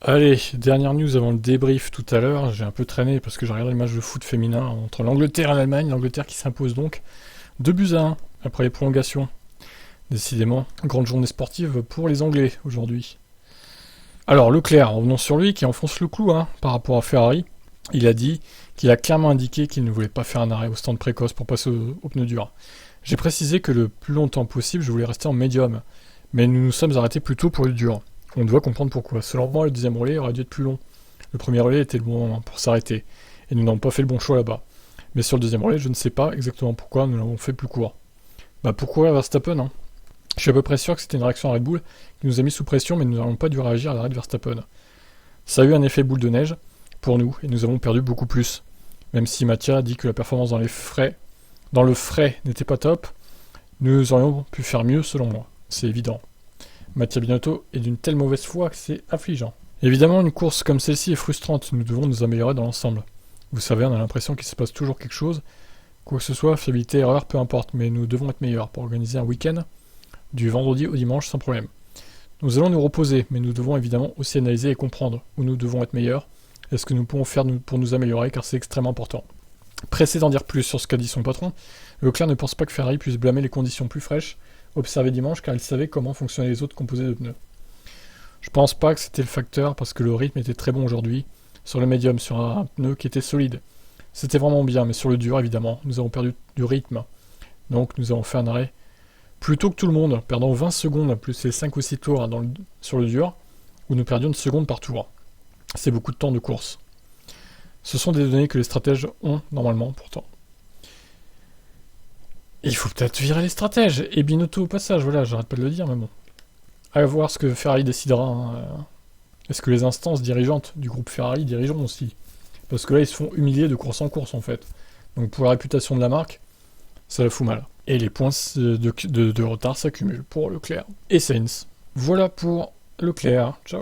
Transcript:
Allez, dernière news avant le débrief tout à l'heure. J'ai un peu traîné parce que j'ai regardé le match de foot féminin entre l'Angleterre et l'Allemagne. L'Angleterre qui s'impose donc 2 buts à 1 après les prolongations. Décidément, grande journée sportive pour les Anglais aujourd'hui. Alors Leclerc, revenons sur lui qui enfonce le clou par rapport à Ferrari. Il a dit qu'il a clairement indiqué qu'il ne voulait pas faire un arrêt au stand précoce pour passer au pneu dur. J'ai précisé que le plus longtemps possible, je voulais rester en médium. Mais nous nous sommes arrêtés plus tôt pour le dur. On doit comprendre pourquoi. Selon moi, le deuxième relais aurait dû être plus long. Le premier relais était le bon moment pour s'arrêter. Et nous n'avons pas fait le bon choix là-bas. Mais sur le deuxième relais, je ne sais pas exactement pourquoi nous l'avons fait plus court. Pour courir Verstappen, Je suis à peu près sûr que c'était une réaction à Red Bull qui nous a mis sous pression, mais nous n'avons pas dû réagir à l'arrêt de Verstappen. Ça a eu un effet boule de neige pour nous, et nous avons perdu beaucoup plus. Même si Mattia a dit que la performance dans le frais n'était pas top, nous aurions pu faire mieux selon moi. C'est évident. Mattia Binotto est d'une telle mauvaise foi que c'est affligeant. Évidemment, une course comme celle-ci est frustrante, nous devons nous améliorer dans l'ensemble. Vous savez, on a l'impression qu'il se passe toujours quelque chose, quoi que ce soit, fiabilité, erreur, peu importe, mais nous devons être meilleurs pour organiser un week-end du vendredi au dimanche sans problème. Nous allons nous reposer, mais nous devons évidemment aussi analyser et comprendre où nous devons être meilleurs et ce que nous pouvons faire pour nous améliorer, car c'est extrêmement important. Pressé d'en dire plus sur ce qu'a dit son patron, Leclerc ne pense pas que Ferrari puisse blâmer les conditions plus fraîches observées dimanche, car il savait comment fonctionnaient les autres composés de pneus. Je pense pas que c'était le facteur, parce que le rythme était très bon aujourd'hui, sur le médium, sur un pneu qui était solide. C'était vraiment bien, mais sur le dur, évidemment, nous avons perdu du rythme. Donc nous avons fait un arrêt plus tôt que tout le monde, perdant 20 secondes, plus les 5 ou 6 tours sur le dur, où nous perdions une seconde par tour. C'est beaucoup de temps de course. Ce sont des données que les stratèges ont, normalement, pourtant. Il faut peut-être virer les stratèges, et Binotto au passage, voilà, j'arrête pas de le dire, mais bon. À voir ce que Ferrari décidera. Est-ce que les instances dirigeantes du groupe Ferrari dirigeront aussi? Parce que là, ils se font humilier de course en course, en fait. Donc pour la réputation de la marque, ça la fout mal. Et les points de retard s'accumulent pour Leclerc et Sainz. Voilà pour Leclerc. Ciao.